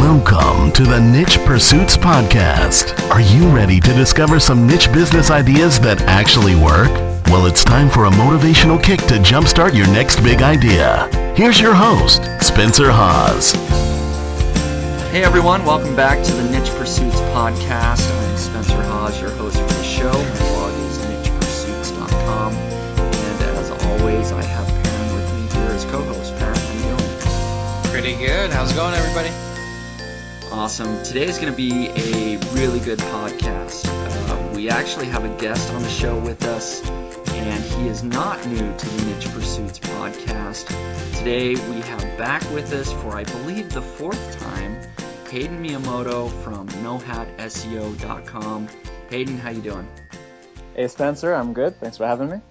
Welcome to the Niche Pursuits podcast. Are you ready to discover some niche business ideas that actually work? Well, it's time for a motivational kick to jumpstart your next big idea. Here's your host, Spencer Haas. Hey everyone, welcome back to the Niche Pursuits podcast. I'm Spencer Haas, your host for the show. My blog is nichepursuits.com. And as always, I have Perrin with me here as co-host. Perrin, how you doing? Pretty good. How's it going, everybody? Awesome. Today is going to be a really good podcast. We actually have a guest on the show with us, and he is not new to the Niche Pursuits podcast. Today we have back with us for, I believe, the fourth time, Hayden Miyamoto from nohatseo.com. Hayden, how you doing? Hey Spencer, I'm good. Thanks for having me.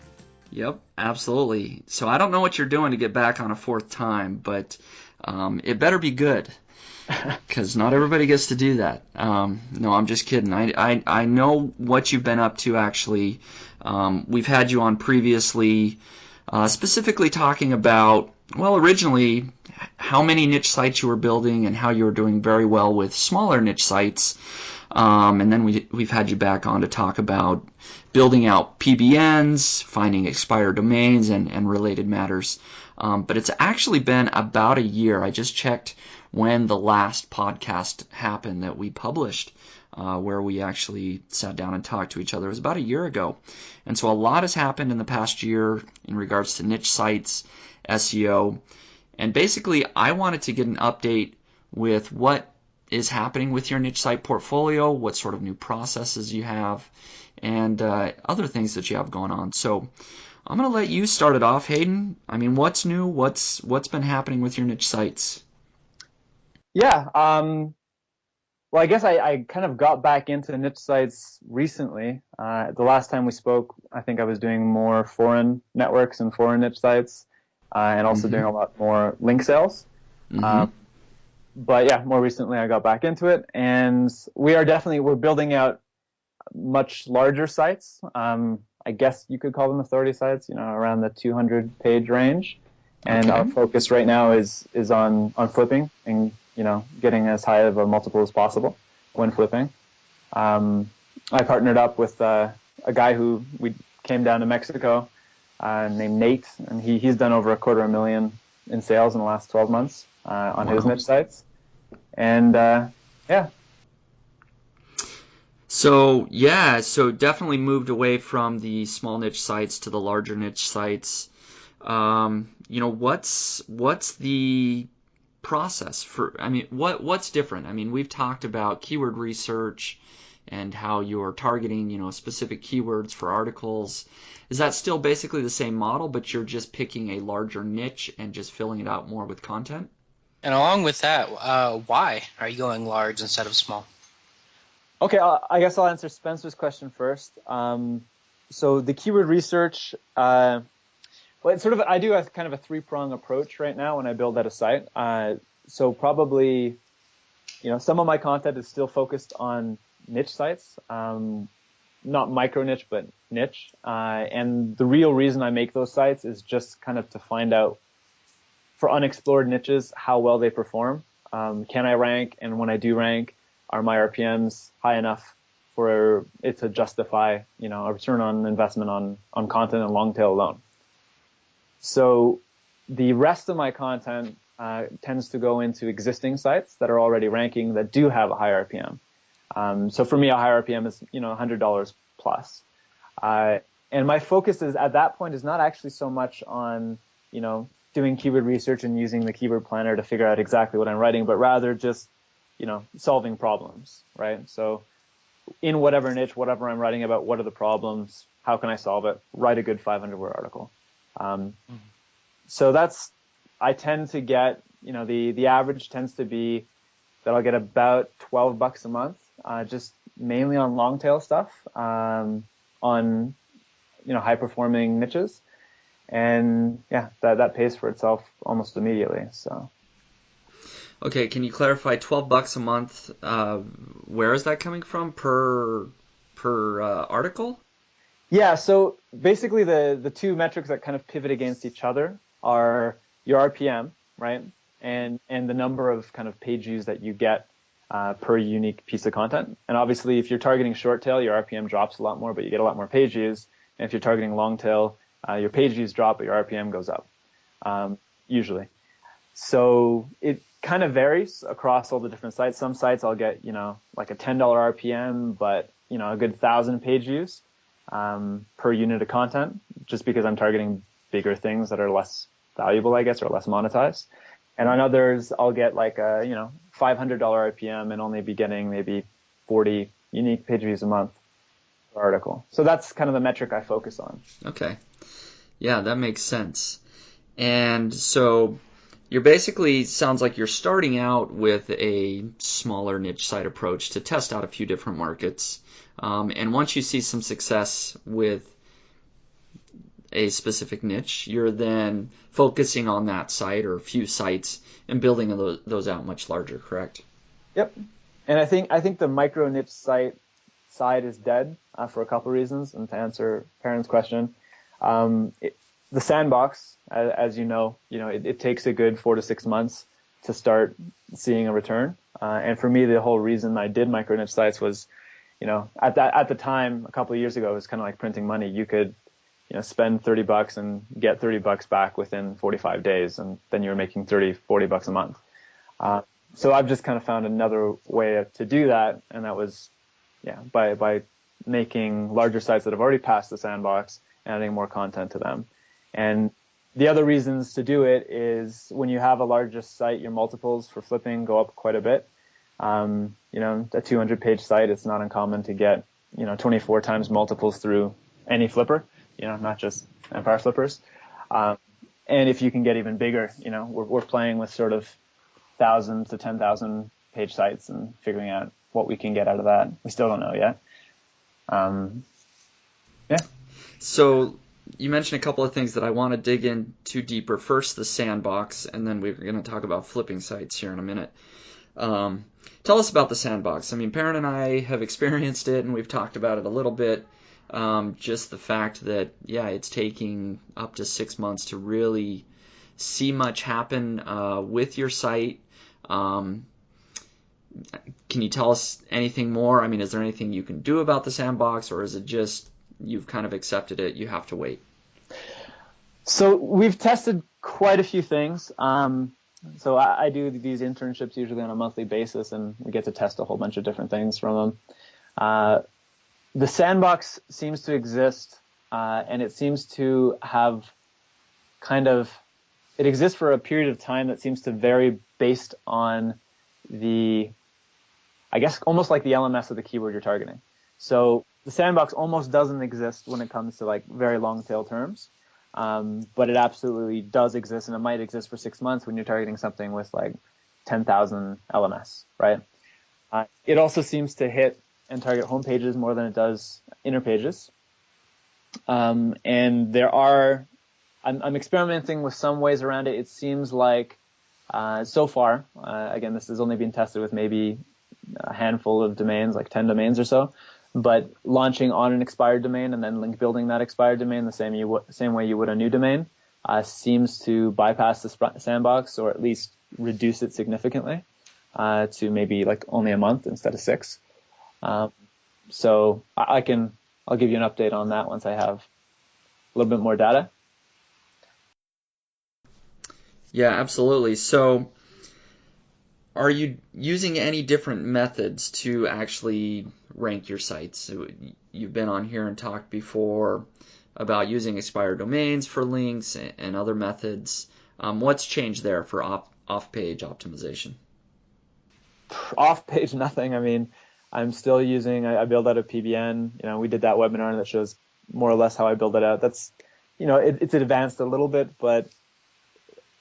Yep, absolutely. So I don't know what you're doing to get back on a fourth time, but it better be good, because not everybody gets to do that. No, I'm just kidding. I know what you've been up to, actually. We've had you on previously, specifically talking about, well, originally, how many niche sites you were building and how you were doing very well with smaller niche sites. And then we've had you back on to talk about building out PBNs, finding expired domains, and related matters. But it's actually been about a year. I just checked when the last podcast happened that we published, where we actually sat down and talked to each other. It was about a year ago. And so a lot has happened in the past year in regards to niche sites, SEO. And basically, I wanted to get an update with what is happening with your niche site portfolio, what sort of new processes you have, and other things that you have going on. So I'm going to let you start it off, Hayden. I mean, what's new? What's been happening with your niche sites? Yeah, well, I guess I kind of got back into niche sites recently. The last time we spoke, I think I was doing more foreign networks and foreign niche sites, and also doing a lot more link sales. But yeah, more recently I got back into it, and we're building out much larger sites. I guess you could call them authority sites, around the 200 page range. And our focus right now is on flipping and, getting as high of a multiple as possible when flipping. I partnered up with a guy who we came down to Mexico, named Nate, and he's done over $250,000 in sales in the last 12 months on his niche sites. And yeah. So definitely moved away from the small niche sites to the larger niche sites. What's the process for? I mean, what's different? I mean, we've talked about keyword research and how you're targeting, specific keywords for articles. Is that still basically the same model, but you're just picking a larger niche and just filling it out more with content? And along with that, why are you going large instead of small? Okay, I guess I'll answer Spencer's question first. So the keyword research, I do a kind of a three-prong approach right now when I build out a site. So probably, some of my content is still focused on niche sites, not micro niche, but niche. And the real reason I make those sites is just kind of to find out, for unexplored niches, how well they perform. Can I rank? And when I do rank, are my RPMs high enough for it to justify, a return on investment on content and long tail alone? So the rest of my content tends to go into existing sites that are already ranking that do have a high RPM. So for me, a high RPM is, $100 plus. And my focus at that point is not actually so much on, doing keyword research and using the keyword planner to figure out exactly what I'm writing, but rather just, solving problems, right? So in whatever niche, whatever I'm writing about, what are the problems? How can I solve it? Write a good 500-word article. So I tend to get, the average tends to be that I'll get about $12 a month, just mainly on long tail stuff, on, high performing niches. And yeah, that pays for itself almost immediately. So. Okay, can you clarify $12 a month? Where is that coming from per article? Yeah, so basically the two metrics that kind of pivot against each other are your RPM, right? and the number of kind of page views that you get per unique piece of content. And obviously, if you're targeting short tail, your RPM drops a lot more, but you get a lot more page views. And if you're targeting long tail, your page views drop, but your RPM goes up, usually. So it kind of varies across all the different sites. Some sites I'll get, like a $10 RPM, but, a good 1,000 page views per unit of content, just because I'm targeting bigger things that are less valuable, I guess, or less monetized. And on others, I'll get like a, $500 RPM and only be getting maybe 40 unique page views a month per article. So that's kind of the metric I focus on. Okay. Yeah, that makes sense. And so you're basically, sounds like you're starting out with a smaller niche site approach to test out a few different markets. And once you see some success with a specific niche, you're then focusing on that site or a few sites and building those out much larger, correct? Yep. And I think the micro niche site side is dead for a couple of reasons. And to answer Perrin's question, the sandbox, as you know, it takes a good 4 to 6 months to start seeing a return. And for me, the whole reason I did micro niche sites was, at the time, a couple of years ago, it was kind of like printing money. You could spend $30 and get $30 back within 45 days, and then you're making $40 a month. So I've just kind of found another way to do that, and that was, by making larger sites that have already passed the sandbox and adding more content to them. And the other reasons to do it is when you have a larger site, your multiples for flipping go up quite a bit. A 200-page site, it's not uncommon to get 24 times multiples through any flipper. Not just Empire flippers. And if you can get even bigger, we're playing with sort of 1,000 to 10,000 page sites and figuring out what we can get out of that. We still don't know yet. Yeah. So you mentioned a couple of things that I want to dig into deeper. First, the sandbox, and then we're going to talk about flipping sites here in a minute. Tell us about the sandbox. I mean, Perrin and I have experienced it, and we've talked about it a little bit. Just the fact that, it's taking up to 6 months to really see much happen with your site. Can you tell us anything more? I mean, is there anything you can do about the sandbox, or is it just you've kind of accepted it, you have to wait? So we've tested quite a few things. So I do these internships usually on a monthly basis, and we get to test a whole bunch of different things from them. The sandbox seems to exist, and it seems to have it exists for a period of time that seems to vary based on I guess almost like the LMS of the keyword you're targeting. So the sandbox almost doesn't exist when it comes to like very long tail terms, but it absolutely does exist, and it might exist for 6 months when you're targeting something with like 10,000 LMS, right? It also seems to hit and target home pages more than it does inner pages. And I'm experimenting with some ways around it. It seems like so far, again, this has only been tested with maybe a handful of domains, like 10 domains or so, but launching on an expired domain and then link building that expired domain the same way you would a new domain seems to bypass the sandbox, or at least reduce it significantly to maybe like only a month instead of 6. So I'll give you an update on that once I have a little bit more data. Yeah, absolutely. So are you using any different methods to actually rank your sites? You've been on here and talked before about using expired domains for links and other methods. What's changed there for off-page optimization? Off-page, nothing. I mean, I'm still using, I build out a PBN. We did that webinar that shows more or less how I build it out. That's, it's advanced a little bit, but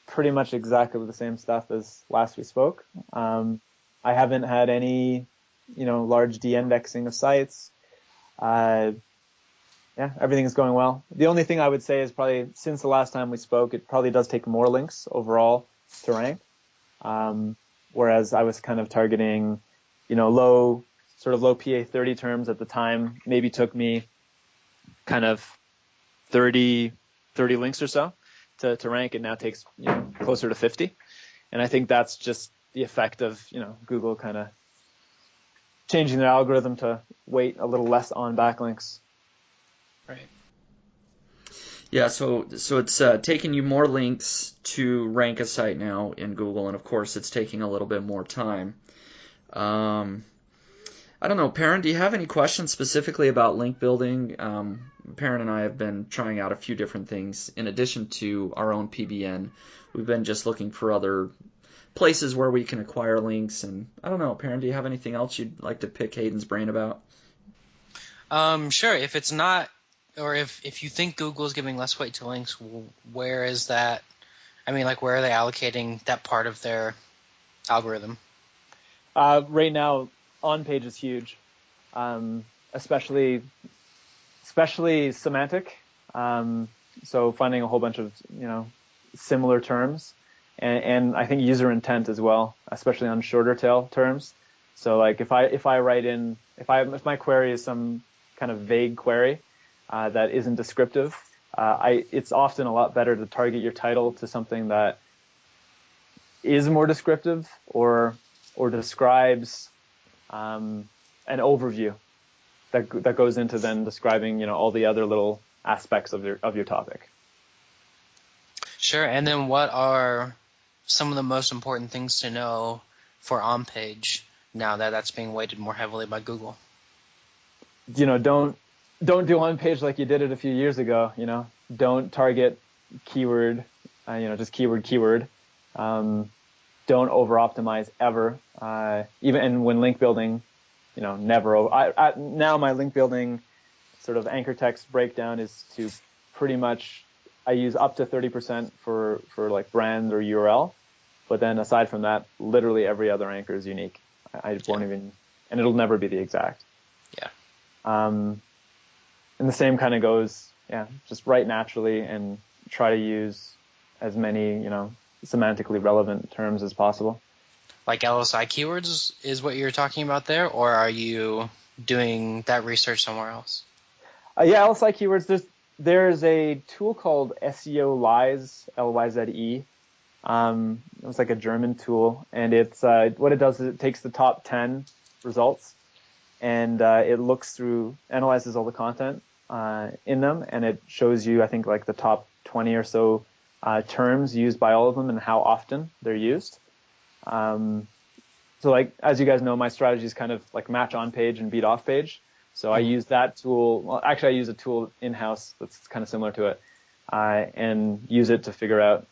pretty much exactly the same stuff as last we spoke. I haven't had any, large de-indexing of sites. Everything is going well. The only thing I would say is probably since the last time we spoke, it probably does take more links overall to rank. Whereas I was kind of targeting, low PA 30 terms at the time, maybe took me kind of 30 links or so to rank. It now takes closer to 50. And I think that's just the effect of, Google kind of changing their algorithm to weight a little less on backlinks. Right. Yeah, so it's taking you more links to rank a site now in Google, and of course it's taking a little bit more time. I don't know, Perrin, do you have any questions specifically about link building? Perrin and I have been trying out a few different things in addition to our own PBN. We've been just looking for other places where we can acquire links, and I don't know, Perrin, do you have anything else you'd like to pick Hayden's brain about? Sure. If it's not, or if you think Google's giving less weight to links, where is that? I mean, like, where are they allocating that part of their algorithm? Right now, on page is huge, especially semantic. So finding a whole bunch of similar terms, and I think user intent as well, especially on shorter tail terms. So like if my query is some kind of vague query that isn't descriptive, it's often a lot better to target your title to something that is more descriptive or describes an overview that goes into then describing all the other little aspects of your topic. Sure. And then what are some of the most important things to know for on page now that that's being weighted more heavily by Google? Don't do on page like you did it a few years ago. Don't target keyword, just keyword. Don't over optimize ever. Even when link building, never. Now my link building sort of anchor text breakdown is to pretty much, I use up to 30% for like brand or URL, but then aside from that, literally every other anchor is unique. I won't even, and it'll never be the exact. Yeah. And the same kind of goes, just write naturally and try to use as many, semantically relevant terms as possible. Like LSI keywords is what you're talking about there, or are you doing that research somewhere else? LSI keywords. There's a tool called SEO Lyze, Lyze. It was like a German tool, and it's what it does is it takes the top 10 results, and it analyzes all the content in them, and it shows you, I think, like the top 20 or so terms used by all of them and how often they're used. So like, as you guys know, my strategy is kind of like match on page and beat off page. So I use that tool. Well, actually, I use a tool in-house that's kind of similar to it, and use it to figure out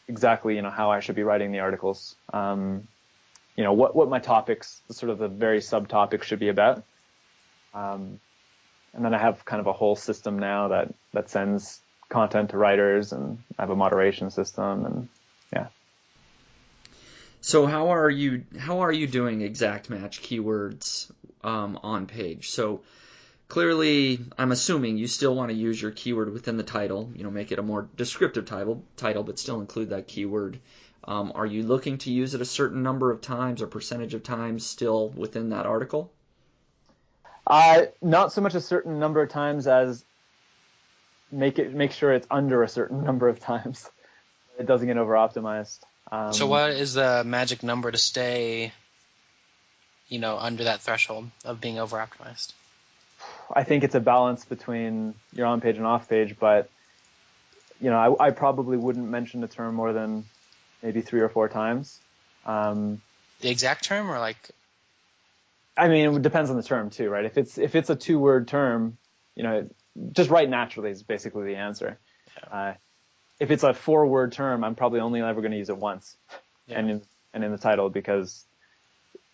exactly, how I should be writing the articles. What my topics, sort of the very subtopics should be about. And then I have kind of a whole system now that sends content to writers, and I have a moderation system, and yeah. So how are you doing exact match keywords on page? So clearly, I'm assuming you still want to use your keyword within the title, make it a more descriptive title, but still include that keyword. Are you looking to use it a certain number of times or percentage of times still within that article? Not so much a certain number of times as make sure it's under a certain number of times. It doesn't get over optimized. So what is the magic number to stay, under that threshold of being over optimized? I think it's a balance between your on page and off page, but I probably wouldn't mention the term more than maybe 3 or 4 times. The exact term, or like? I mean, it depends on the term too, right? If it's a 2-word term, just write naturally is basically the answer. Yeah. If it's a 4-word term, I'm probably only ever going to use it once, and in the title, because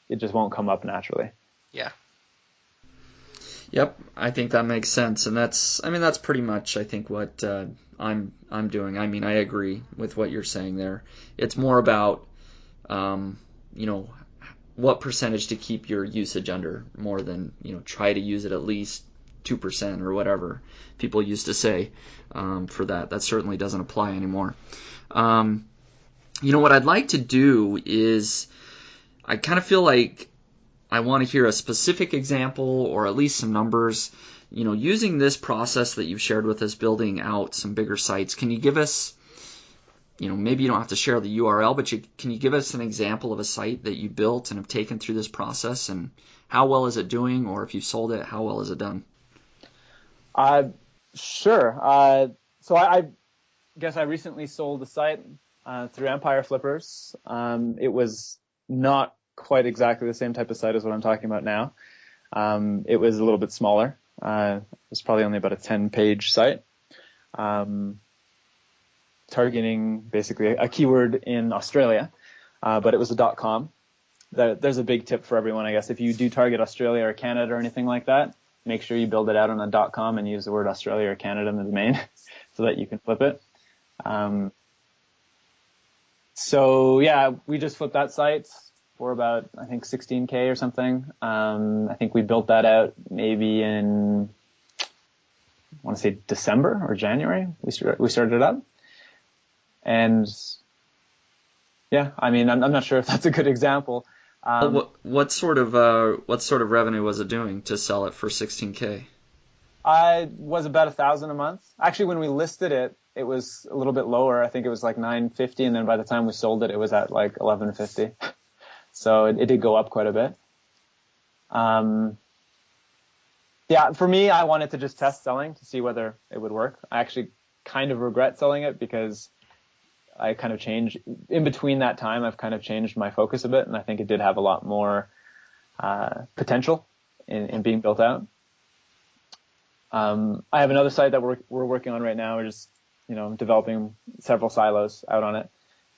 it just won't come up naturally. Yeah. Yep, I think that makes sense, and that's pretty much, I think, what I'm doing. I mean, I agree with what you're saying there. It's more about, what percentage to keep your usage under, more than try to use it at least 2% or whatever people used to say for that. That certainly doesn't apply anymore. What I'd like to do is, I kind of feel like I want to hear a specific example or at least some numbers. Using this process that you've shared with us, building out some bigger sites, can you give us maybe you don't have to share the URL, but can you give us an example of a site that you built and have taken through this process, and how well is it doing, or if you sold it, how well is it done? Sure. So I guess I recently sold a site through Empire Flippers. It was not quite exactly the same type of site as what I'm talking about now. It was a little bit smaller. It was probably only about a 10-page site, targeting basically a keyword in Australia, but it was a .com. There's a big tip for everyone, I guess. If you do target Australia or Canada or anything like that, make sure you build it out on a .com and use the word Australia or Canada in the domain so that you can flip it. So yeah, we just flipped that site for about, I think, 16K or something. I think we built that out maybe in, I want to say December or January. We started it up. And yeah, I mean, I'm not sure if that's a good example. What sort of revenue was it doing to sell it for 16K? I was about $1,000 a month. Actually, when we listed it, it was a little bit lower. I think it was like $950, and then by the time we sold it, it was at like $1,150. So it did go up quite a bit. Yeah, for me, I wanted to just test selling to see whether it would work. I actually kind of regret selling it because I kind of changed in between that time. I've kind of changed my focus a bit, and I think it did have a lot more potential in being built out. I have another site that we're working on right now. We're just developing several silos out on it,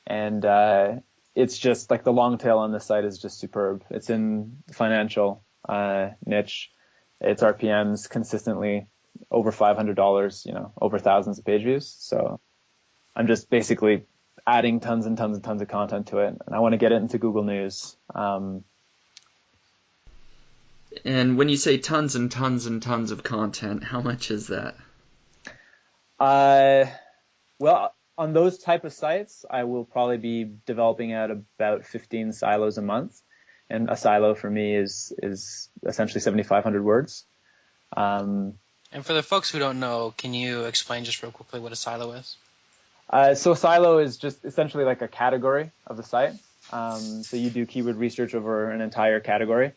and it's just like the long tail on this site is just superb. It's in the financial niche. Its RPMs consistently over $500, over thousands of page views. So I'm just basically adding tons and tons and tons of content to it, and I want to get it into Google News. And when you say tons and tons and tons of content, how much is that? Well, on those type of sites, I will probably be developing out about 15 silos a month. And a silo for me is essentially 7,500 words. And for the folks who don't know, can you explain just real quickly what a silo is? So a silo is just essentially like a category of the site. So you do keyword research over an entire category.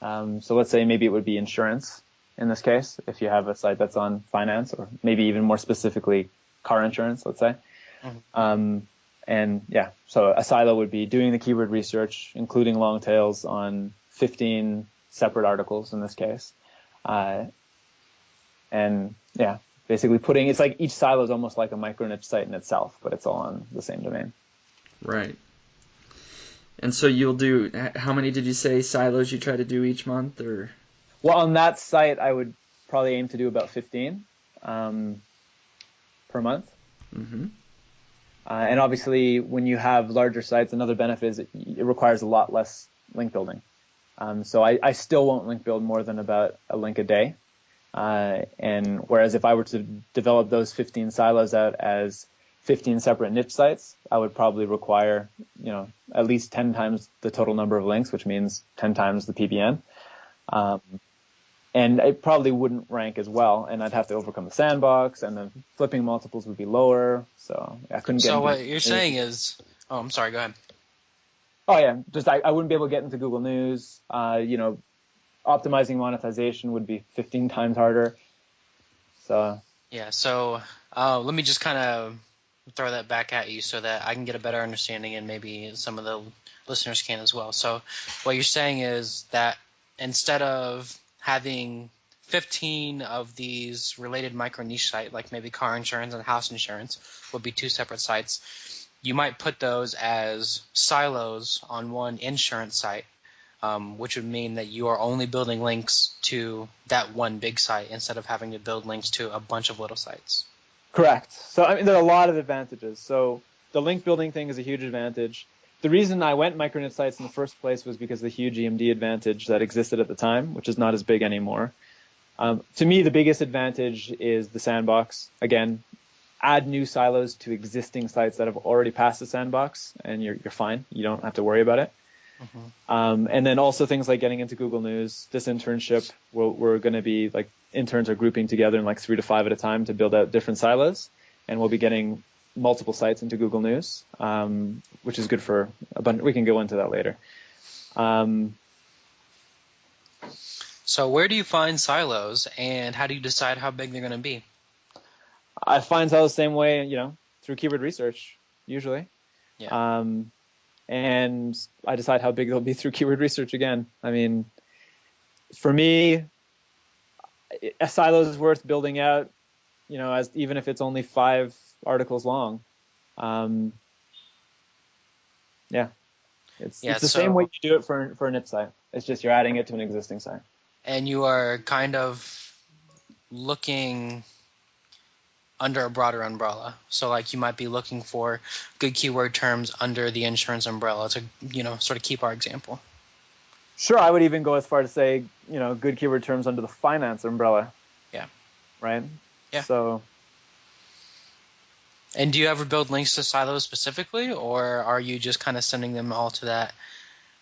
So let's say maybe it would be insurance in this case, if you have a site that's on finance, or maybe even more specifically car insurance, let's say. Mm-hmm. And yeah, so a silo would be doing the keyword research, including long tails on 15 separate articles in this case. And yeah, basically it's like each silo is almost like a micro niche site in itself, but it's all on the same domain. Right. And so you'll do, how many did you say silos you try to do each month, or? Well, on that site, I would probably aim to do about 15 per month. Mm-hmm. And obviously, when you have larger sites, another benefit is it requires a lot less link building. So I still won't link build more than about a link a day. And whereas if I were to develop those 15 silos out as 15 separate niche sites, I would probably require, at least 10 times the total number of links, which means 10 times the PBN. And it probably wouldn't rank as well, and I'd have to overcome the sandbox, and then flipping multiples would be lower, so I couldn't get. So what you're saying is, I'm sorry, go ahead. Oh yeah, just I wouldn't be able to get into Google News. Optimizing monetization would be 15 times harder. So yeah, so let me just kind of throw that back at you so that I can get a better understanding, and maybe some of the listeners can as well. So what you're saying is that instead of having 15 of these related micro niche sites, like maybe car insurance and house insurance would be two separate sites, you might put those as silos on one insurance site, which would mean that you are only building links to that one big site instead of having to build links to a bunch of little sites. Correct. So I mean, there are a lot of advantages. So the link building thing is a huge advantage. The reason I went micro-niche sites in the first place was because of the huge EMD advantage that existed at the time, which is not as big anymore. To me, the biggest advantage is the sandbox. Again, add new silos to existing sites that have already passed the sandbox, and you're fine. You don't have to worry about it. Mm-hmm. And then also things like getting into Google News. This internship, we're going to be like interns are grouping together in like 3 to 5 at a time to build out different silos, and we'll be getting multiple sites into Google News, which is good for a bunch. We can go into that later. So where do you find silos, and how do you decide how big they're going to be? I find silos the same way, through keyword research, usually. Yeah. And I decide how big they'll be through keyword research again. I mean, for me, a silo is worth building out, as even if it's only 5 articles long. It's the same way you do it for a niche site. It's just you're adding it to an existing site. And you are kind of looking under a broader umbrella. So like you might be looking for good keyword terms under the insurance umbrella to, sort of keep our example. Sure, I would even go as far to say, good keyword terms under the finance umbrella. Yeah. Right? Yeah. So. And do you ever build links to silos specifically, or are you just kind of sending them all to that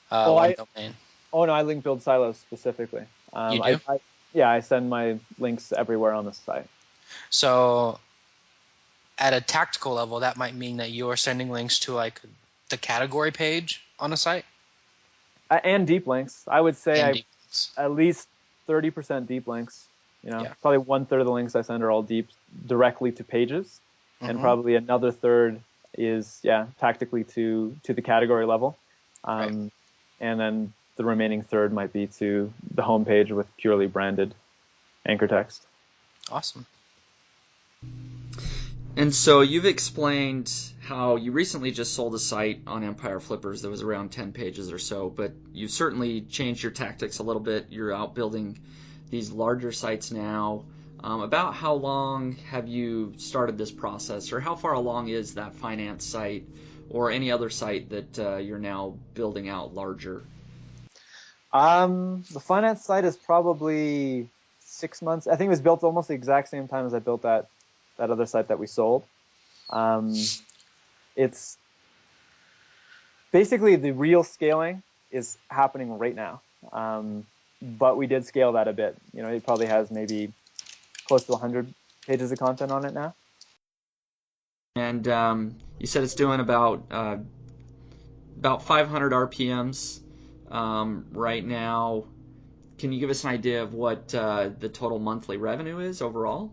one domain? Oh, no, I link build silos specifically. You do? I send my links everywhere on the site. So at a tactical level, that might mean that you're sending links to like the category page on a site? And deep links. I would say at least 30% deep links. Probably 1/3 of the links I send are all deep directly to pages. And probably another third is, tactically to the category level. And then the remaining third might be to the homepage with purely branded anchor text. Awesome. And so you've explained how you recently just sold a site on Empire Flippers that was around 10 pages or so, but you've certainly changed your tactics a little bit. You're out building these larger sites now. About how long have you started this process, or how far along is that finance site or any other site that you're now building out larger? The finance site is probably 6 months. I think it was built almost the exact same time as I built that other site that we sold. It's basically the real scaling is happening right now. But we did scale that a bit. It probably has maybe close to 100 pages of content on it now. And you said it's doing about 500 RPMs right now. Can you give us an idea of what the total monthly revenue is overall?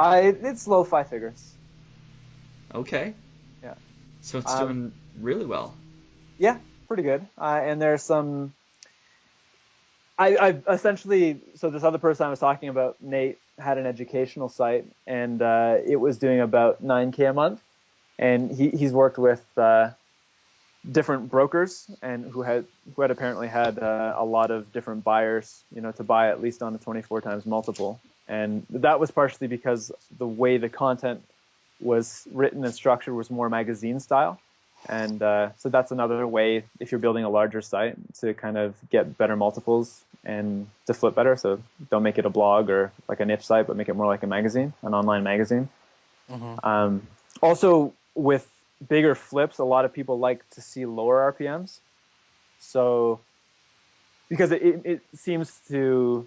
It's low 5 figures. Okay. Yeah. So it's doing really well. Yeah, pretty good. And there's some. I essentially, so this other person I was talking about, Nate, had an educational site, and it was doing about $9K a month, and he's worked with different brokers and who had apparently had a lot of different buyers, to buy at least on a 24 times multiple, and that was partially because the way the content was written and structured was more magazine style. And so that's another way, if you're building a larger site, to kind of get better multiples and to flip better. So don't make it a blog or like a niche site, but make it more like a magazine, an online magazine. Mm-hmm. Also, with bigger flips, a lot of people like to see lower RPMs. So because it seems to,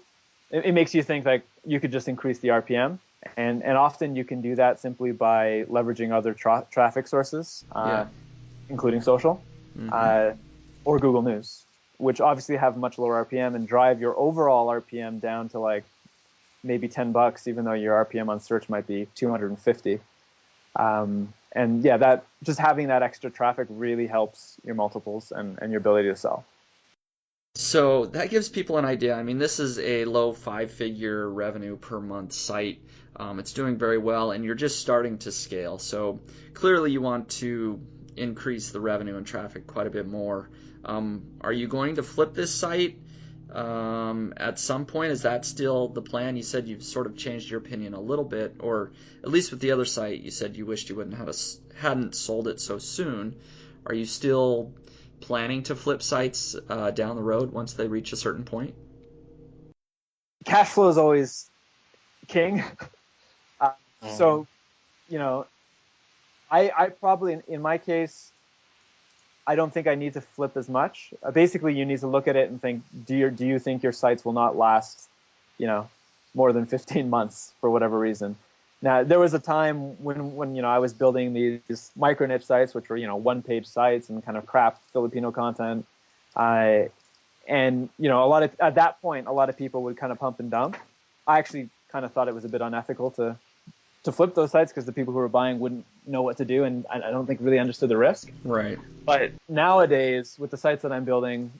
it makes you think like you could just increase the RPM. And often you can do that simply by leveraging other traffic sources. Including social, or Google News, which obviously have much lower RPM and drive your overall RPM down to like maybe $10, even though your RPM on search might be 250. And that just having that extra traffic really helps your multiples and your ability to sell. So that gives people an idea. I mean, this is a low 5-figure revenue per month site. It's doing very well, and you're just starting to scale. So clearly you want to increase the revenue and traffic quite a bit more. Are you going to flip this site at some point? Is that still the plan? You said you've sort of changed your opinion a little bit, or at least with the other site, you said you wished you hadn't sold it so soon. Are you still planning to flip sites down the road once they reach a certain point? Cash flow is always king. So, I probably, in my case, I don't think I need to flip as much. Basically, you need to look at it and think, do you think your sites will not last, more than 15 months for whatever reason? Now, there was a time when I was building these micro niche sites, which were, one-page sites and kind of crap Filipino content. And, at that point, a lot of people would kind of pump and dump. I actually kind of thought it was a bit unethical to flip those sites because the people who were buying wouldn't know what to do, and I don't think really understood the risk. Right. But nowadays, with the sites that I'm building,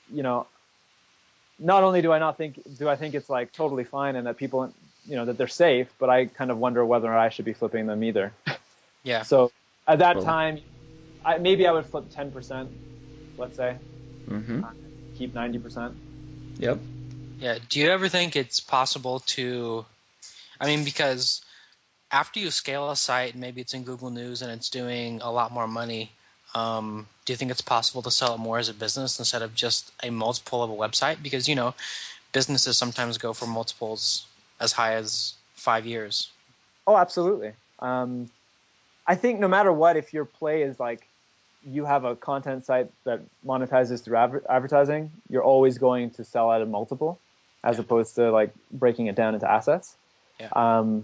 not only do I think it's like totally fine and that people, that they're safe, but I kind of wonder whether I should be flipping them either. Yeah. So at that time, maybe I would flip 10%, let's say, keep 90%. Yep. Yeah. Do you ever think it's possible to, because after you scale a site, maybe it's in Google News and it's doing a lot more money, do you think it's possible to sell it more as a business instead of just a multiple of a website? Because, businesses sometimes go for multiples as high as 5 years. Oh, absolutely. I think no matter what, if your play is like you have a content site that monetizes through advertising, you're always going to sell at a multiple as opposed to like breaking it down into assets. Yeah.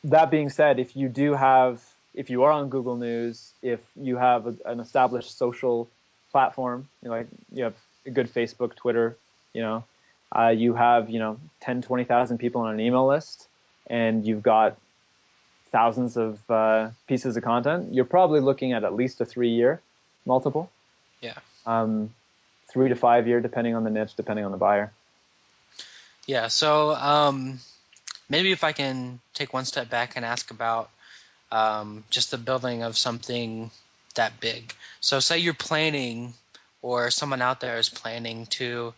That being said, if you are on Google News, if you have an established social platform, you have a good Facebook, Twitter, you have 10, 20,000 people on an email list, and you've got thousands of pieces of content, you're probably looking at least a 3-year multiple. Yeah. 3 to 5 year, depending on the niche, depending on the buyer. Yeah. So maybe if I can take one step back and ask about just the building of something that big. So say you're planning, or someone out there is planning to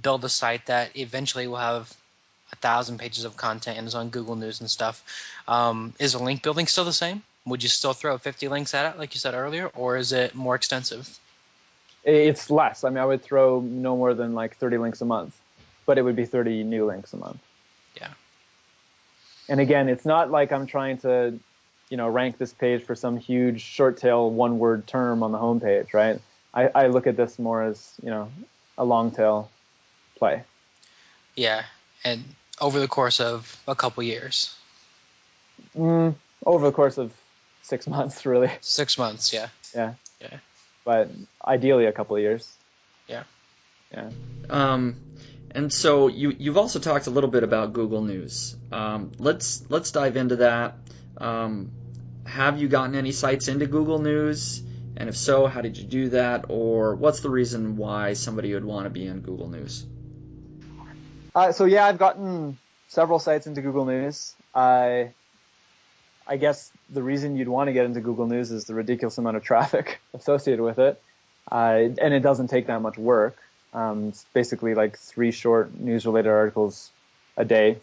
build a site that eventually will have 1,000 pages of content and is on Google News and stuff. Is the link building still the same? Would you still throw 50 links at it, like you said earlier, or is it more extensive? It's less. I would throw no more than like 30 links a month, but it would be 30 new links a month. Yeah. And again, it's not like I'm trying to, rank this page for some huge short tail one-word term on the homepage, right? I look at this more as, a long tail play. Yeah, and over the course of a couple years. Over the course of 6 months, really. 6 months, yeah. Yeah. Yeah. But ideally a couple of years. Yeah. Yeah. And so you've also talked a little bit about Google News. Let's dive into that. Have you gotten any sites into Google News? And if so, how did you do that? Or what's the reason why somebody would want to be on Google News? So yeah, I've gotten several sites into Google News. I guess the reason you'd want to get into Google News is the ridiculous amount of traffic associated with it. And it doesn't take that much work. It's basically like 3 short news-related articles a day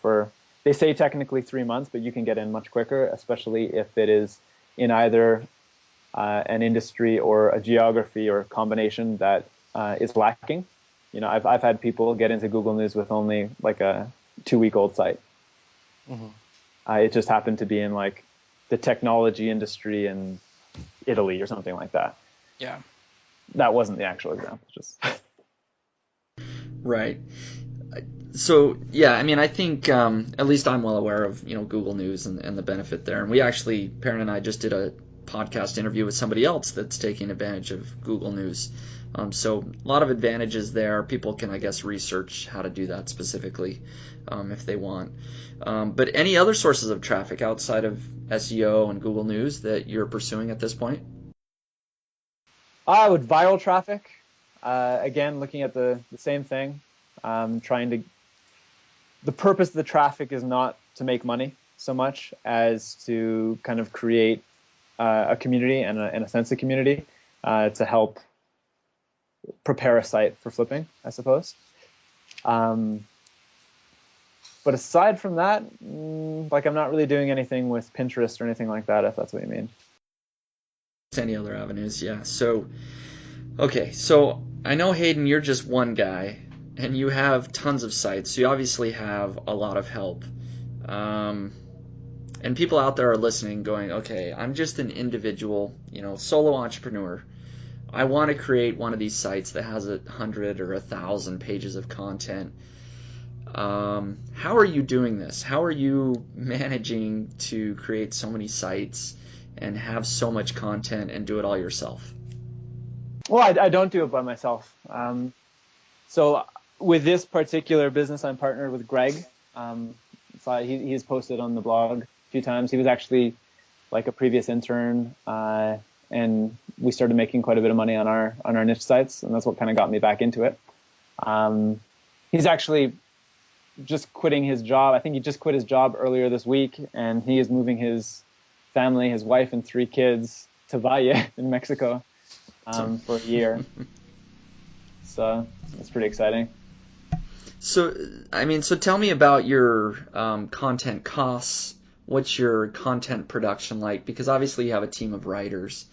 they say technically 3 months, but you can get in much quicker, especially if it is in either an industry or a geography or a combination that is lacking. I've had people get into Google News with only like a 2-week-old site. Mm-hmm. It just happened to be in like the technology industry in Italy or something like that. Yeah. That wasn't the actual example. Just right. So yeah, I think at least I'm well aware of Google News and the benefit there. And we actually, Perrin and I just did a podcast interview with somebody else that's taking advantage of Google News. So a lot of advantages there. People can, I guess, research how to do that specifically if they want. But any other sources of traffic outside of SEO and Google News that you're pursuing at this point? With viral traffic, again, looking at the same thing, the purpose of the traffic is not to make money so much as to kind of create a community and a sense of community to help prepare a site for flipping, I suppose. But aside from that, I'm not really doing anything with Pinterest or anything like that, if that's what you mean. Any other avenues, yeah. So, okay, so I know, Hayden, you're just one guy, and you have tons of sites, so you obviously have a lot of help. And people out there are listening going, okay, I'm just an individual, solo entrepreneur. I want to create one of these sites that has 100 or 1,000 pages of content. How are you doing this? How are you managing to create so many sites and have so much content and do it all yourself? Well, I don't do it by myself. So with this particular business, I'm partnered with Greg. So he's posted on the blog a few times. He was actually like a previous intern, and we started making quite a bit of money on our niche sites, and that's what kind of got me back into it. He's actually just quitting his job. I think he just quit his job earlier this week, and he is moving his family, his wife and 3 kids, to Valle in Mexico for a year. So it's pretty exciting. So tell me about your content costs. What's your content production like? Because obviously you have a team of writers.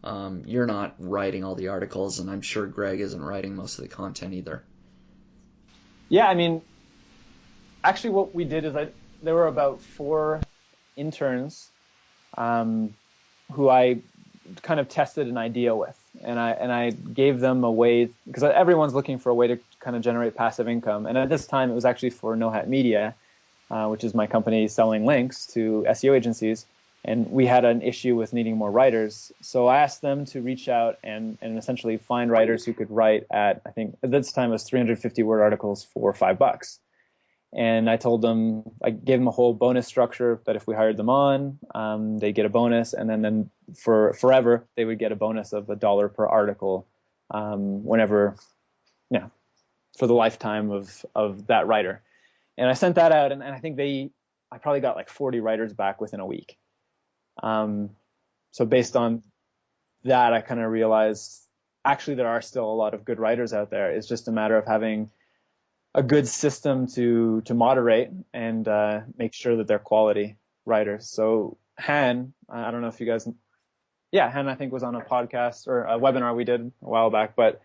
You're not writing all the articles, and I'm sure Greg isn't writing most of the content either. Yeah, I mean, actually what we did is there were about 4 interns who I kind of tested an idea with, and I gave them a way, because everyone's looking for a way to kind of generate passive income, and at this time it was actually for No Hat Media, which is my company selling links to SEO agencies, and we had an issue with needing more writers. So I asked them to reach out and essentially find writers who could write at, I think at this time it was 350 word articles for $5. And I told them, I gave them a whole bonus structure that if we hired them on, they get a bonus, and then for forever they would get a bonus of $1 per article, whenever, for the lifetime of that writer. And I sent that out, and I think I probably got like 40 writers back within a week. So based on that, I kind of realized actually there are still a lot of good writers out there. It's just a matter of having a good system to moderate and make sure that they're quality writers. So Han, I don't know if you guys, Han I think was on a podcast or a webinar we did a while back, but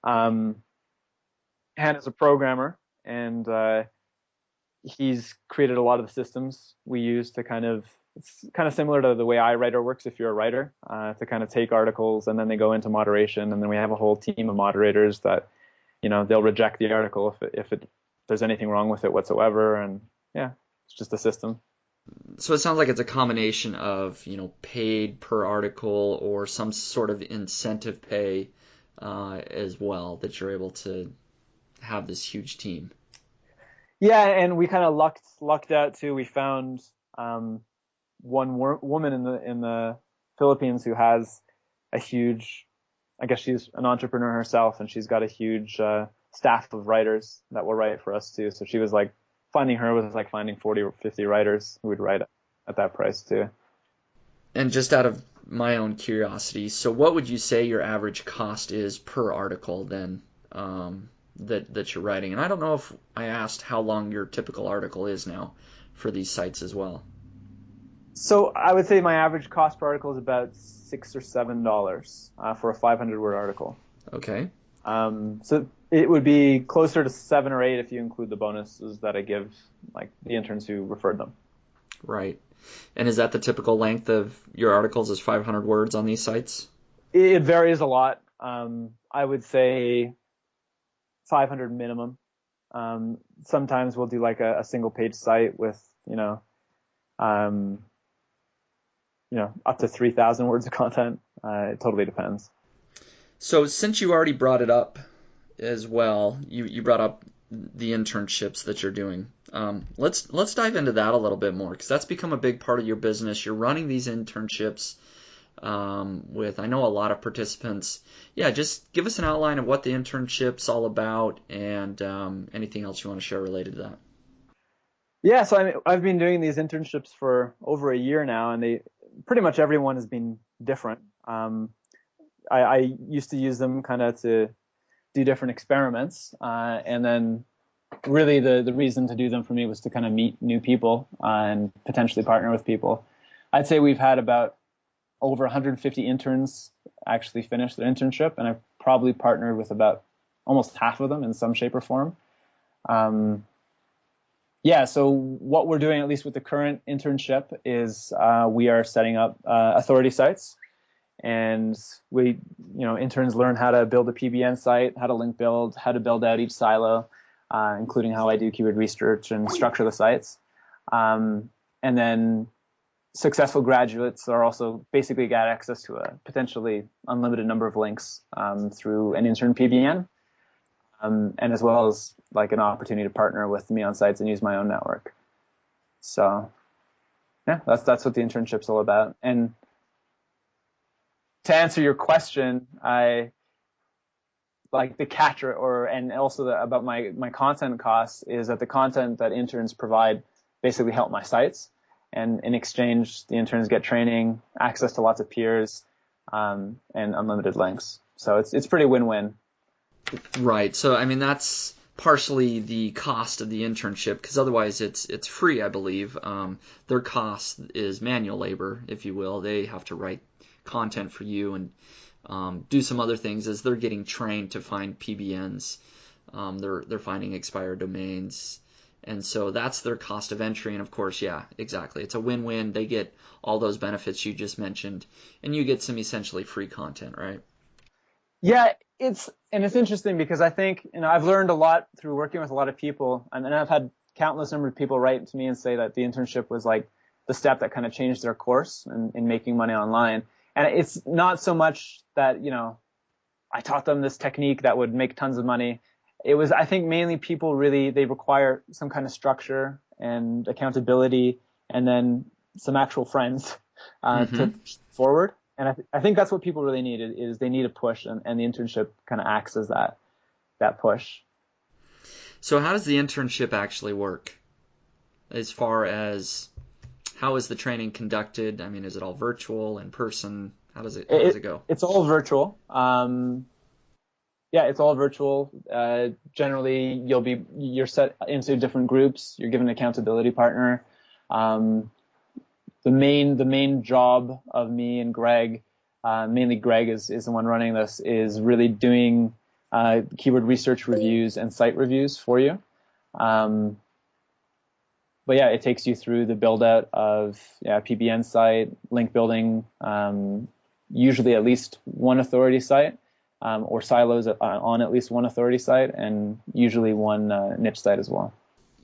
Han is a programmer, and he's created a lot of the systems we use to it's kind of similar to the way iWriter works if you're a writer, to kind of take articles and then they go into moderation, and then we have a whole team of moderators that they'll reject the article if there's anything wrong with it whatsoever, and it's just a system. So it sounds like it's a combination of paid per article or some sort of incentive pay as well, that you're able to have this huge team. Yeah, and we kind of lucked out too. We found one woman in the Philippines who has a huge, I guess she's an entrepreneur herself, and she's got a huge staff of writers that will write for us too. So she was like, finding her was like finding 40 or 50 writers who would write at that price too. And just out of my own curiosity, so what would you say your average cost is per article then, that you're writing? And I don't know if I asked how long your typical article is now for these sites as well. So I would say my average cost per article is about $6 or $7 for a 500-word article. Okay. So it would be closer to 7 or 8 if you include the bonuses that I give, like the interns who referred them. Right. And is that the typical length of your articles, is 500 words on these sites? It varies a lot. I would say 500 minimum. Sometimes we'll do like a single page site with, up to 3,000 words of content. It totally depends. So since you already brought it up as well, you brought up the internships that you're doing. Let's dive into that a little bit more, because that's become a big part of your business. You're running these internships with, I know, a lot of participants. Yeah, just give us an outline of what the internship's all about, and anything else you want to share related to that. Yeah, so I've been doing these internships for over a year now, and pretty much everyone has been different. I used to use them kind of to do different experiments, and then really the reason to do them for me was to kind of meet new people and potentially partner with people. I'd say we've had about over 150 interns actually finish their internship, and I've probably partnered with about almost half of them in some shape or form. So what we're doing, at least with the current internship, is we are setting up authority sites, and we, interns learn how to build a PBN site, how to link build, how to build out each silo. including how I do keyword research and structure the sites. And then successful graduates are also basically got access to a potentially unlimited number of links through an intern PBN, and as well as like an opportunity to partner with me on sites and use my own network. So yeah, that's what the internship's all about. And to answer your question, I like the catch and also about my content costs is that the content that interns provide basically help my sites. And in exchange, the interns get training, access to lots of peers, and unlimited links. So it's pretty win-win. Right. So I mean that's partially the cost of the internship, because otherwise it's free, I believe. Their cost is manual labor, if you will. They have to write content for you and do some other things as they're getting trained to find PBNs. They're finding expired domains. And so that's their cost of entry. And of course, yeah, exactly. It's a win-win. They get all those benefits you just mentioned, and you get some essentially free content, right? Yeah, it's interesting because I think, I've learned a lot through working with a lot of people, and I've had countless number of people write to me and say that the internship was like the step that kind of changed their course in making money online. And it's not so much that, I taught them this technique that would make tons of money. It was, I think, mainly people really, they require some kind of structure and accountability and then some actual friends to forward. And I think that's what people really need is they need a push, and the internship kind of acts as that push. So how does the internship actually work as far as how is the training conducted? I mean, is it all virtual, in person? How does it go? It's all virtual. Yeah, it's all virtual. Generally, you're set into different groups. You're given an accountability partner. The main job of me and Greg, mainly Greg is the one running this, is really doing keyword research reviews and site reviews for you. But yeah, it takes you through the build out of PBN site, link building, usually at least one authority site. Or silos on at least one authority site, and usually one niche site as well.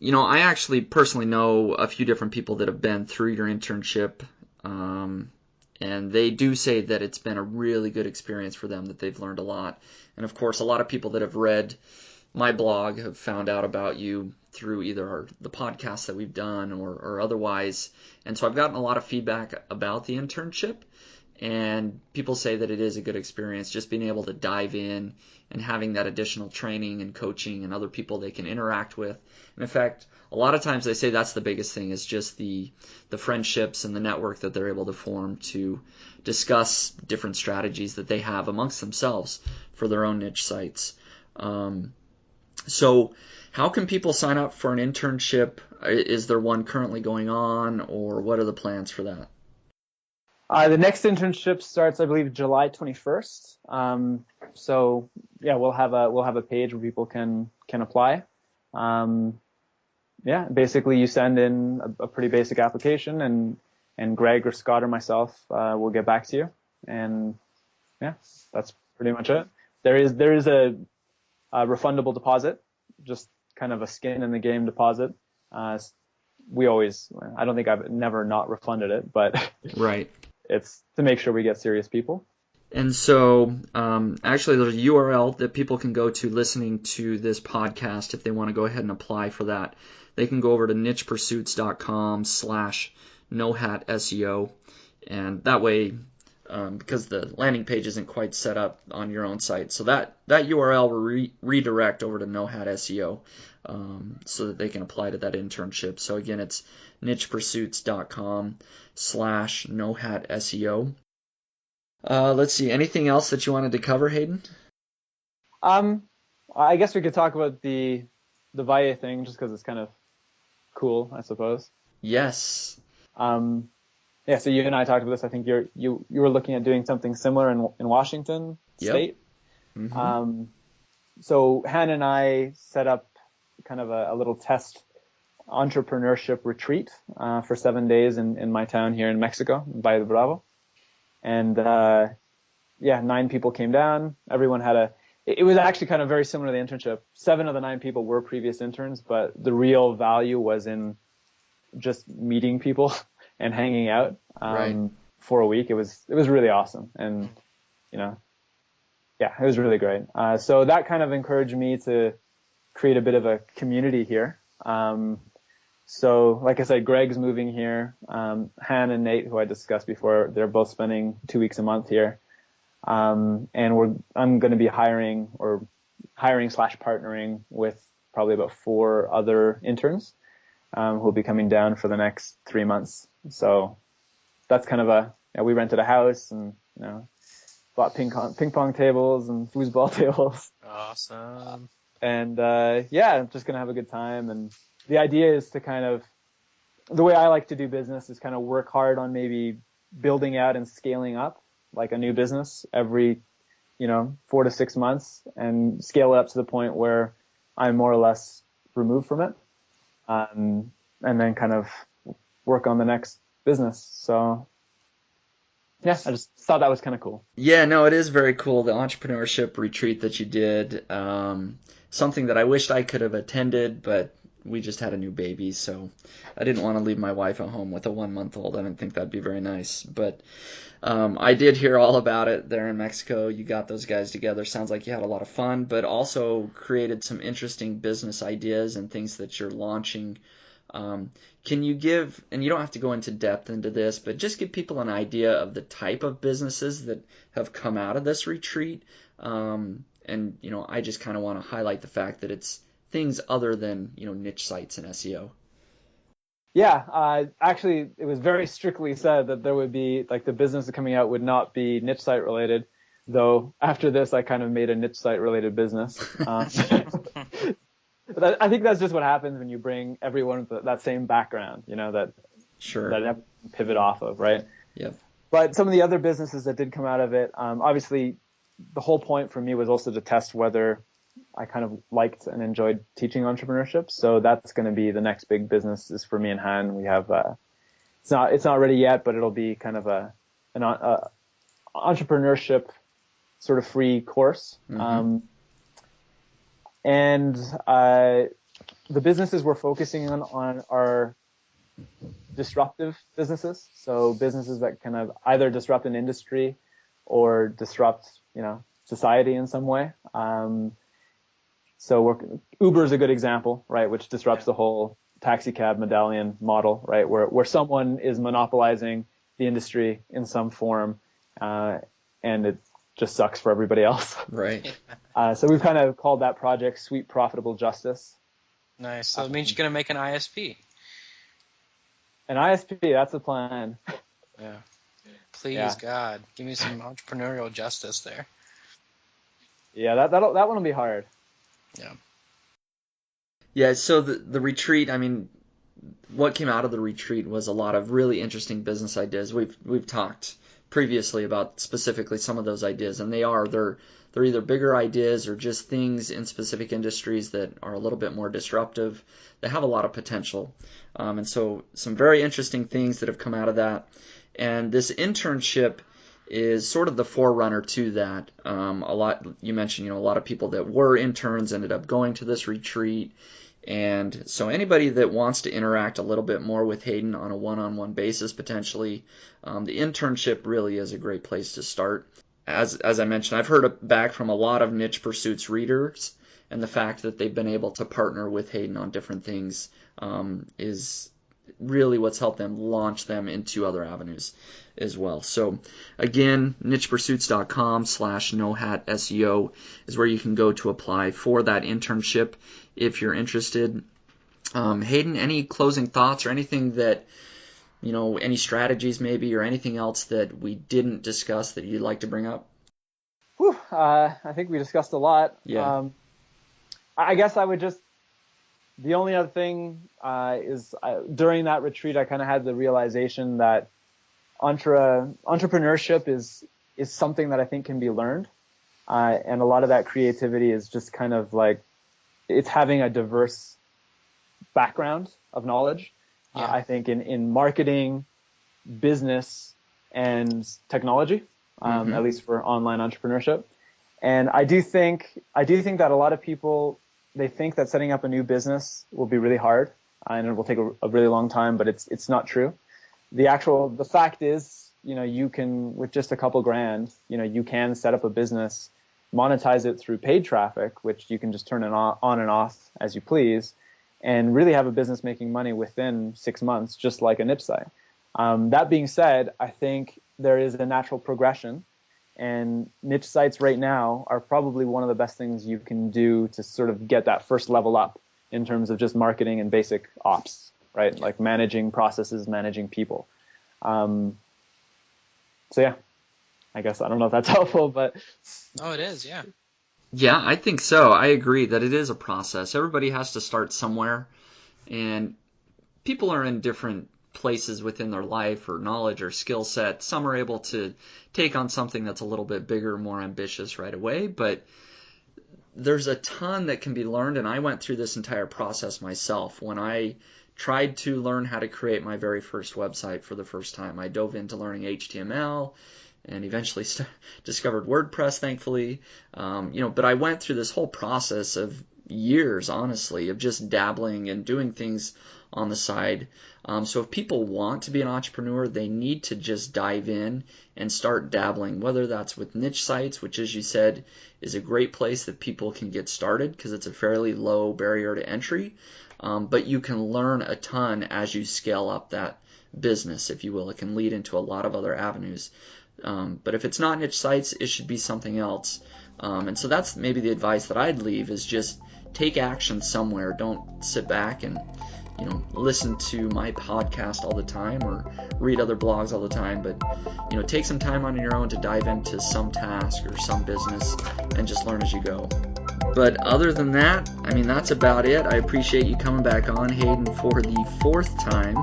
I actually personally know a few different people that have been through your internship, and they do say that it's been a really good experience for them, that they've learned a lot. And of course, a lot of people that have read my blog have found out about you through either the podcasts that we've done or otherwise. And so I've gotten a lot of feedback about the internship. And people say that it is a good experience, just being able to dive in and having that additional training and coaching and other people they can interact with. And in fact, a lot of times they say that's the biggest thing, is just the friendships and the network that they're able to form to discuss different strategies that they have amongst themselves for their own niche sites. So how can people sign up for an internship? Is there one currently going on, or what are the plans for that? The next internship starts, I believe, July 21st. So yeah, we'll have a page where people can apply. Basically you send in a pretty basic application, and Greg or Scott or myself will get back to you. And yeah, that's pretty much it. There is a refundable deposit, just kind of a skin in the game deposit. I don't think I've never not refunded it, but right. It's to make sure we get serious people. And so actually there's a URL that people can go to listening to this podcast if they want to go ahead and apply for that. They can go over to nichepursuits.com/nohatseo. And that way, because the landing page isn't quite set up on your own site, so that URL will redirect over to nohatseo so that they can apply to that internship. So again, it's nichepursuits.com/nohatseo. Let's see. Anything else that you wanted to cover, Hayden? I guess we could talk about the VIA thing, just because it's kind of cool, I suppose. Yes. Yeah. So you and I talked about this. I think you were looking at doing something similar in Washington State. Mm-hmm. So Hannah and I set up kind of a little test entrepreneurship retreat for 7 days in my town here in Mexico, Valle de Bravo. And 9 people came down. Everyone had it was actually kind of very similar to the internship. 7 of the 9 people were previous interns, but the real value was in just meeting people and hanging out for a week. It was really awesome. And, yeah, it was really great. So that kind of encouraged me to create a bit of a community here. So like I said, Greg's moving here. Han and Nate, who I discussed before, they're both spending 2 weeks a month here. And I'm going to be hiring / partnering with probably about 4 other interns, who will be coming down for the next 3 months. So that's kind of we rented a house and, bought ping pong tables and foosball tables. Awesome. And, I'm just going to have a good time. And the idea is to the way I like to do business is kind of work hard on maybe building out and scaling up like a new business every, 4 to 6 months and scale it up to the point where I'm more or less removed from it. And then kind of work on the next business. So yeah, I just thought that was kind of cool. Yeah, no, it is very cool. The entrepreneurship retreat that you did, something that I wished I could have attended, but we just had a new baby, so I didn't want to leave my wife at home with a 1-month-old. I didn't think that'd be very nice. But I did hear all about it there in Mexico. You got those guys together. Sounds like you had a lot of fun, but also created some interesting business ideas and things that you're launching. Can you give, and you don't have to go into depth into this, but just give people an idea of the type of businesses that have come out of this retreat? I just kind of want to highlight the fact that it's things other than, niche sites and SEO. Yeah, actually, it was very strictly said that there would be, like, the business coming out would not be niche site related, though after this, I kind of made a niche site related business. But I think that's just what happens when you bring everyone with that same background, that you pivot off of, right? Yep. But some of the other businesses that did come out of it, obviously, the whole point for me was also to test whether I kind of liked and enjoyed teaching entrepreneurship. So that's going to be the next big business is for me and Han. We have it's not ready yet, but it'll be kind of an entrepreneurship sort of free course. Mm-hmm. And the businesses we're focusing on are disruptive businesses. So businesses that kind of either disrupt an industry or disrupt, society in some way. So Uber is a good example, right? Which disrupts the whole taxi cab medallion model, right? Where someone is monopolizing the industry in some form, and it just sucks for everybody else. Right. So we've kind of called that project Sweet Profitable Justice. Nice. So it means you're going to make an ISP. An ISP, that's the plan. Yeah. Please, God, give me some entrepreneurial justice there. Yeah, that one will be hard. Yeah. Yeah, so the retreat, what came out of the retreat was a lot of really interesting business ideas. We've talked previously about specifically some of those ideas, and they're either bigger ideas or just things in specific industries that are a little bit more disruptive. They have a lot of potential. And so some very interesting things that have come out of that. And this internship is sort of the forerunner to that. You mentioned, a lot of people that were interns ended up going to this retreat. And so anybody that wants to interact a little bit more with Hayden on a one-on-one basis, potentially, the internship really is a great place to start. As I mentioned, I've heard back from a lot of Niche Pursuits readers, and the fact that they've been able to partner with Hayden on different things is really what's helped them launch them into other avenues as well. So again, nichepursuits.com/nohatseo is where you can go to apply for that internship if you're interested. Hayden, any closing thoughts or anything that, any strategies maybe or anything else that we didn't discuss that you'd like to bring up? I think we discussed a lot. Yeah. I guess I would the only other thing is during that retreat, I kind of had the realization that entrepreneurship is something that I think can be learned. And a lot of that creativity is just kind of like, it's having a diverse background of knowledge. Yeah. I think in marketing, business, and technology, at least for online entrepreneurship. And I do think that a lot of people, they think that setting up a new business will be really hard and it will take a really long time, but it's not true. The fact is, you can, with just a couple grand, you can set up a business, monetize it through paid traffic, which you can just turn it on and off as you please, and really have a business making money within 6 months, just like a niche site. That being said, I think there is a natural progression, and niche sites right now are probably one of the best things you can do to sort of get that first level up in terms of just marketing and basic ops, right? Like managing processes, managing people. So yeah, I guess I don't know if that's helpful, but Oh, it is, yeah. Yeah, I think so. I agree that it is a process. Everybody has to start somewhere, and people are in different places within their life or knowledge or skill set. Some are able to take on something that's a little bit bigger, more ambitious right away, but there's a ton that can be learned, and I went through this entire process myself. When I tried to learn how to create my very first website for the first time, I dove into learning HTML and eventually discovered WordPress, thankfully. But I went through this whole process of years, honestly, of just dabbling and doing things on the side. So if people want to be an entrepreneur, they need to just dive in and start dabbling, whether that's with niche sites, which, as you said, is a great place that people can get started because it's a fairly low barrier to entry. But you can learn a ton as you scale up that business, if you will. It can lead into a lot of other avenues. But if it's not niche sites, it should be something else. And so that's maybe the advice that I'd leave is just take action somewhere. Don't sit back and listen to my podcast all the time or read other blogs all the time, but take some time on your own to dive into some task or some business and just learn as you go. But other than that, that's about it. I appreciate you coming back on, Hayden, for the 4th time.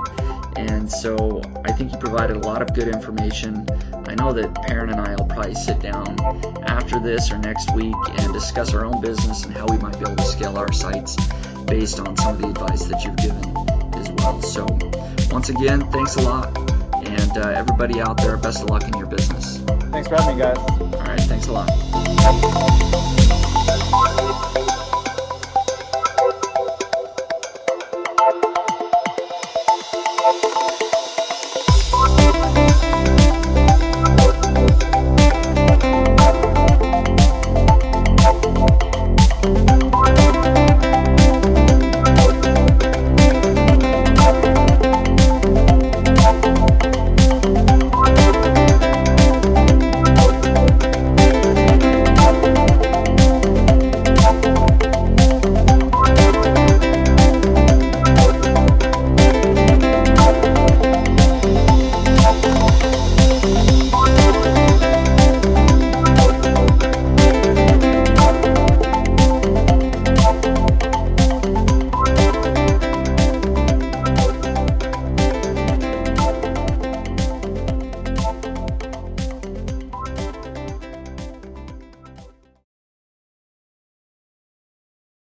And so I think you provided a lot of good information. I know that Perrin and I will probably sit down after this or next week and discuss our own business and how we might be able to scale our sites based on some of the advice that you've given as well. So once again, thanks a lot. And everybody out there, best of luck in your business. Thanks for having me, guys. All right, thanks a lot.